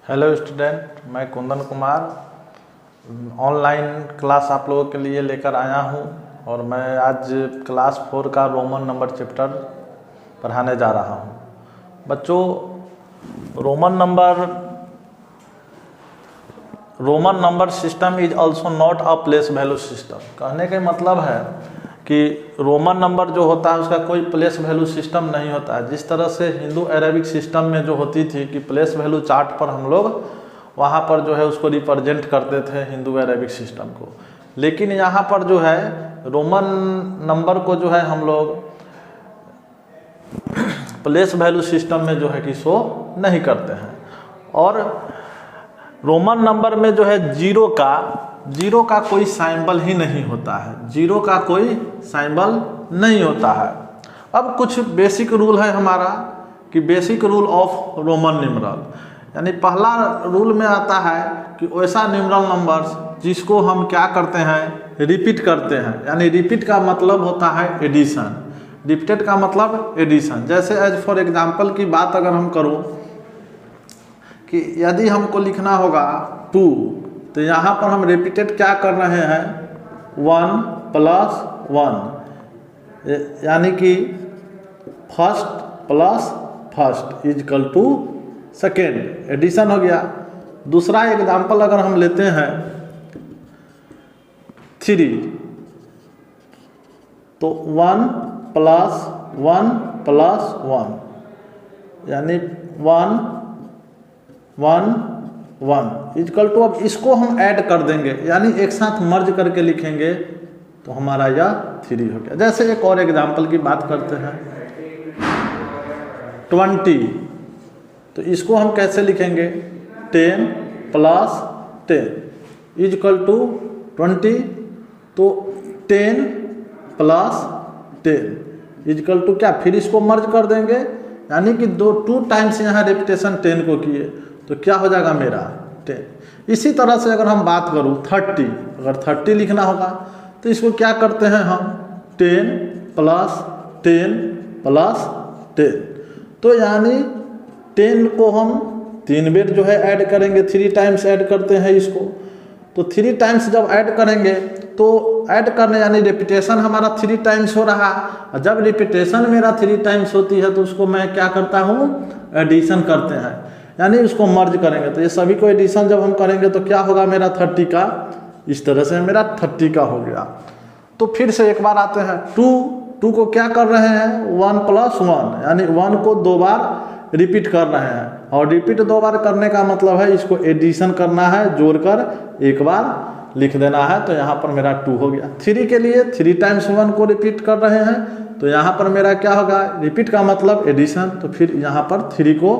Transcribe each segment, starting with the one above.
Hello student, मैं Kundan Kumar online class आप लोगों के लिए लेकर आया हूं और मैं आज क्लास 4 का रोमन नंबर चैप्टर पढ़ाने जा रहा हूं। बच्चों, Roman number system is also not a place value system. कहने का मतलब है कि रोमन नंबर जो होता है उसका कोई प्लेस वैल्यू सिस्टम नहीं होता है। जिस तरह से हिंदू अरेबिक सिस्टम में जो होती थी कि प्लेस वैल्यू चार्ट पर हम लोग वहाँ पर जो है उसको रिप्रेजेंट करते थे हिंदू अरेबिक सिस्टम को, लेकिन यहाँ पर जो है रोमन नंबर को जो है हम लोग प्लेस वैल्यू सिस्टम में जो है कि शो नहीं करते हैं। और रोमन नंबर में जो है जीरो का कोई सिंबल ही नहीं होता है, जीरो का कोई सिंबल नहीं होता है। अब कुछ बेसिक रूल है हमारा कि basic rule of Roman numeral, यानी पहला रूल में आता है कि वैसा न्यूमरल नंबर्स जिसको हम क्या करते हैं, रिपीट करते हैं। यानी रिपीट का मतलब होता है एडिशन, रिपीटेड का मतलब एडिशन। जैसे एज फॉर एग्जांपल की बात अगर हम करूं कि यदि हमको लिखना होगा 2, तो यहाँ पर हम रिपीटेड क्या कर रहे हैं, 1 + 1, यानी कि first plus first is equal to second, addition हो गया। दूसरा एग्जांपल अगर हम लेते हैं 3, तो 1 + 1 + 1, यानी 1 1 1 इजकल टू, अब इसको हम ऐड कर देंगे यानी एक साथ मर्ज करके लिखेंगे तो हमारा यह 3 हो गया। जैसे एक और एग्जांपल की बात करते हैं 20, तो इसको हम कैसे लिखेंगे, 10 + 10 इजकल टू 20, तो 10 + 10 इजकल टू क्या, फिर इसको मर्ज कर देंगे यानी कि 2 टाइम्स यहाँ रिपीटेशन 10 को किए तो क्या हो जाएगा मेरा 10। इसी तरह से अगर हम बात करूँ 30, अगर 30 लिखना होगा तो इसको क्या करते हैं हम, 10 + 10 + 10, तो यानी 10 को हम 3 बार जो है ऐड करेंगे, 3 टाइम्स ऐड करते हैं इसको। तो 3 टाइम्स जब ऐड करेंगे तो ऐड करने यानी रिपीटेशन हमारा 3 टाइम्स हो रहा है, और जब रिपीटेशन मेरा 3 टाइम्स होती है तो उसको मैं क्या करता हूँ, एडिशन करते हैं, यानी उसको मर्ज करेंगे। तो ये सभी को एडिशन जब हम करेंगे तो क्या होगा मेरा 30 का, इस तरह से मेरा 30 का हो गया। तो फिर से एक बार आते हैं 2 को क्या कर रहे हैं, 1 + 1, यानी 1 को 2 बार रिपीट कर रहे हैं, और रिपीट 2 बार करने का मतलब है इसको एडिशन करना है, जोड़कर एक बार लिख देना है, तो यहाँ पर मेरा 2 हो गया। 3 के लिए 3 टाइम्स 1 को रिपीट कर रहे हैं, तो यहाँ पर मेरा क्या होगा, रिपीट का मतलब एडिशन, तो फिर यहाँ पर 3 को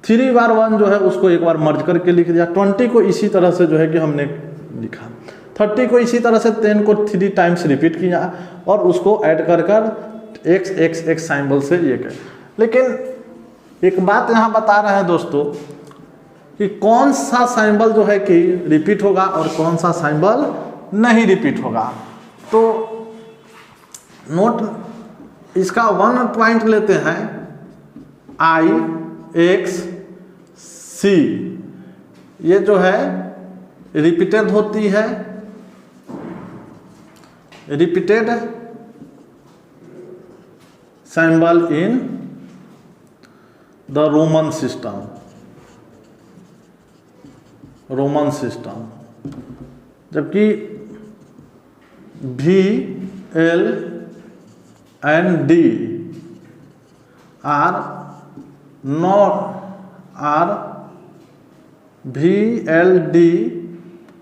3 बार 1 जो है उसको एक बार मर्ज करके लिख दिया। 20 को इसी तरह से जो है कि हमने लिखा, 30 को इसी तरह से 10 को 3 टाइम्स रिपीट किया और उसको ऐड कर x सिंबल से ये कर। लेकिन एक बात यहाँ बता रहे हैं दोस्तों कि कौन सा सिंबल जो है कि रिपीट होगा और कौन सा सिंबल नहीं रिपीट होगा। तो नोट इसका 1 पॉइंट लेते हैं, IXC, ये जो है रिपीटेड होती है, repeated symbol in the Roman system, जबकि V, L and D are V, L, D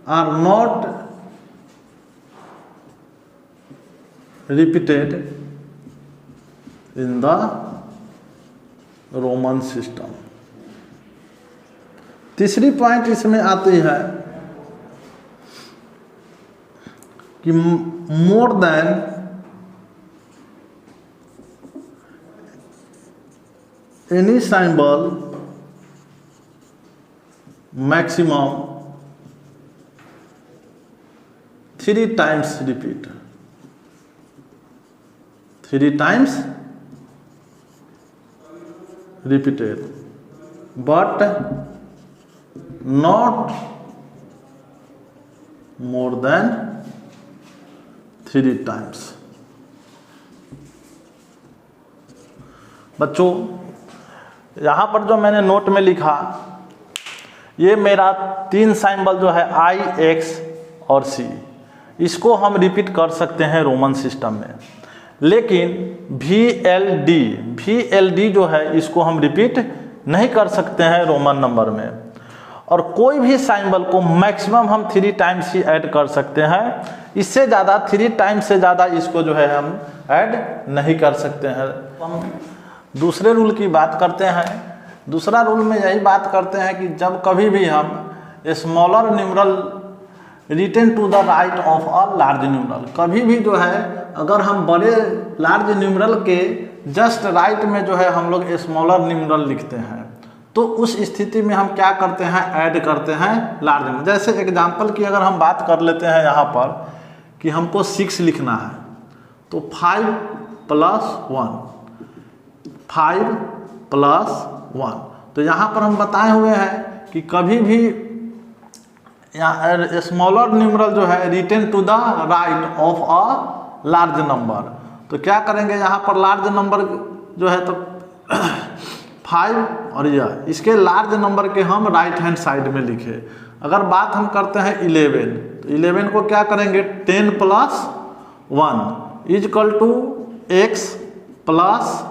are not repeated in the Roman system. तीसरी पॉइंट इसमें आती है कि more than any symbol maximum 3 times repeat, 3 times repeated, but not more than 3 times. बच्चों यहाँ पर जो मैंने नोट में लिखा, ये मेरा 3 सिंबल जो है I, X और C, इसको हम रिपीट कर सकते हैं रोमन सिस्टम में, लेकिन VLD जो है इसको हम रिपीट नहीं कर सकते हैं रोमन नंबर में। और कोई भी सिंबल को मैक्सिमम हम 3 टाइम्स ही ऐड कर सकते हैं, इससे ज़्यादा 3 टाइम्स से ज़्यादा इसको जो है हम ऐड नहीं कर सकते हैं। हम दूसरे रूल की बात करते हैं। दूसरा रूल में यही बात करते हैं कि जब कभी भी हम smaller numeral written to the right of a large numeral, कभी भी जो है अगर हम बड़े लार्ज न्यूमरल के जस्ट राइट में जो है हम लोग स्मॉलर न्यूमरल लिखते हैं, तो उस स्थिति में हम क्या करते हैं, ऐड करते हैं लार्ज में। जैसे एग्जांपल की अगर हम बात कर लेते हैं यहाँ पर कि हमको 6 लिखना है, तो 5 + 1, 5 + 1। तो यहाँ पर हम बताए हुए हैं कि कभी भी यहाँ स्मॉलर न्यूमरल जो है written to the right of a large number, तो क्या करेंगे यहाँ पर लार्ज नंबर जो है तो 5 और यह इसके लार्ज नंबर के हम राइट हैंड साइड में लिखे। अगर बात हम करते हैं 11, तो 11 को क्या करेंगे 10 + 1 = x प्लस,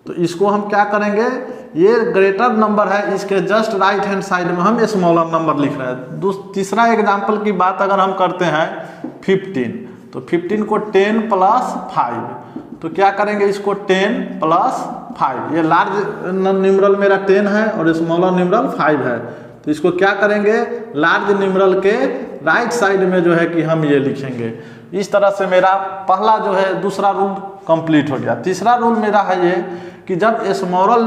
तो इसको हम क्या करेंगे, ये ग्रेटर नंबर है, इसके जस्ट राइट हैंड साइड में हम स्मॉलर नंबर लिख रहे हैं। तीसरा एग्जांपल की बात अगर हम करते हैं 15, तो 15 को 10 + 5, तो क्या करेंगे इसको 10 + 5, ये लार्ज न्यूमरल मेरा 10 है और स्मॉलर न्यूमरल 5 है, तो इसको क्या करेंगे लार्ज न्यूमरल के राइट साइड में जो है कि हम ये लिखेंगे। इस तरह से मेरा पहला जो है दूसरा रूल कंप्लीट हो गया। तीसरा रूल मेरा है ये कि जब स्मॉलर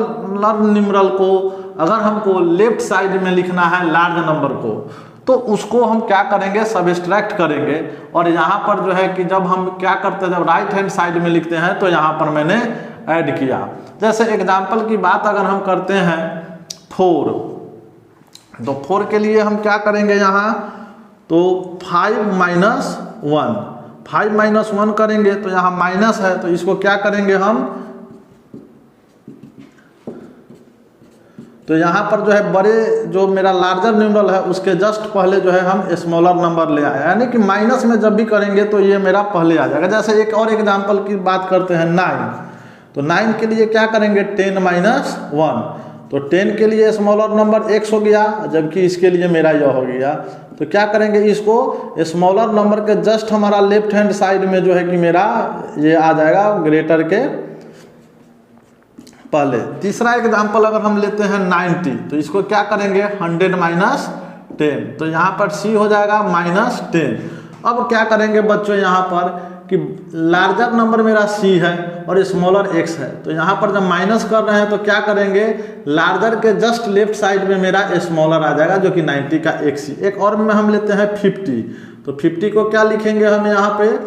न्यूमरल को अगर हमको लेफ्ट साइड में लिखना है लार्ज नंबर को, तो उसको हम क्या करेंगे सबट्रैक्ट करेंगे। और यहाँ पर जो है कि जब हम क्या करते हैं, जब राइट हैंड साइड में लिखते हैं तो यहाँ पर मैंने ऐड किया। जैसे एग्जांपल की बात अगर हम करते हैं 4, तो 4 के लिए हम क्या करेंगे यहाँ, तो 5 - 1, 5 - 1 करेंगे, तो यहाँ माइनस है, तो इसको क्या करेंगे हम, तो यहाँ पर जो है बड़े जो मेरा लार्जर न्यूमरल है उसके जस्ट पहले जो है हम स्मॉलर नंबर ले आए, यानी कि माइनस में जब भी करेंगे तो ये मेरा पहले आ जाएगा। जैसे एक और एग्जांपल की बात करते हैं 9, तो 9 के लिए क्या करेंगे 10 - 1, तो 10 के लिए स्मॉलर नंबर x हो गया, जबकि इसके लिए मेरा यह हो गया, तो क्या करेंगे इसको स्मॉलर नंबर के जस्ट हमारा लेफ्ट हैंड साइड में जो है कि मेरा ये आ जाएगा ग्रेटर के पहले। तीसरा एग्जांपल अगर हम लेते हैं 90, तो इसको क्या करेंगे 100 - 10, तो यहाँ पर c हो जाएगा -10। अब क्या करेंगे बच्चों यहाँ पर कि लार्जर नंबर मेरा c है और स्मॉलर x है, तो यहाँ पर जब माइनस कर रहे हैं तो क्या करेंगे लार्जर के जस्ट लेफ्ट साइड में मेरा स्मॉलर आ जाएगा जो कि 90 का x। एक और में हम लेते हैं 50, तो 50 को क्या लिखेंगे हम यहाँ पे,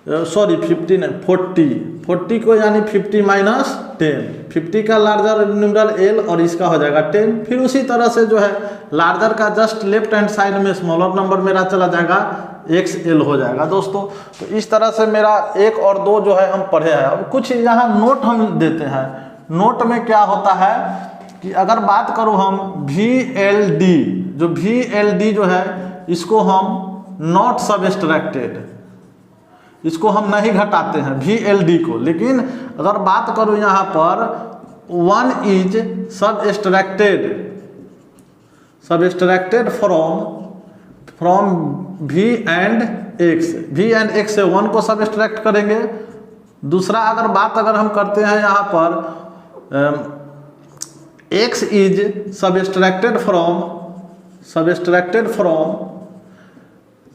सॉरी 50 नहीं 40 को यानी 50 - 10, 50 का लार्जर न्यूमरल l और इसका हो जाएगा 10। फिर उसी तरह से जो है लार्जर का जस्ट लेफ्ट हैंड साइड में स्मॉलर नंबर मेरा चला जाएगा XL हो जाएगा दोस्तों। तो इस तरह से मेरा 1 और 2 जो है हम पढ़े हैं। अब कुछ यहाँ नोट हम देते हैं। नोट में क्या होता है कि अगर बात करूँ हम VLD, जो VLD जो है इसको हम नॉट सबट्रैक्टेड, इसको हम नहीं घटाते हैं VLD को, लेकिन अगर बात करूं यहाँ पर 1 is subtracted from V and X से 1 को सबट्रैक्ट करेंगे। दूसरा अगर बात अगर हम करते हैं यहाँ पर X is subtracted from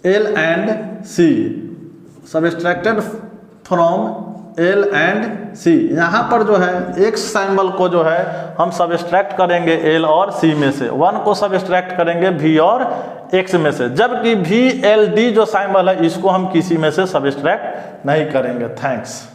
L and C, subtracted from L and C। यहाँ पर जो है X सिंबल को जो है हम सबट्रैक्ट करेंगे L और C में से, 1 को सबट्रैक्ट करेंगे V और X में से, जबकि VLD जो सिंबल है इसको हम किसी में से सबट्रैक्ट नहीं करेंगे। थैंक्स।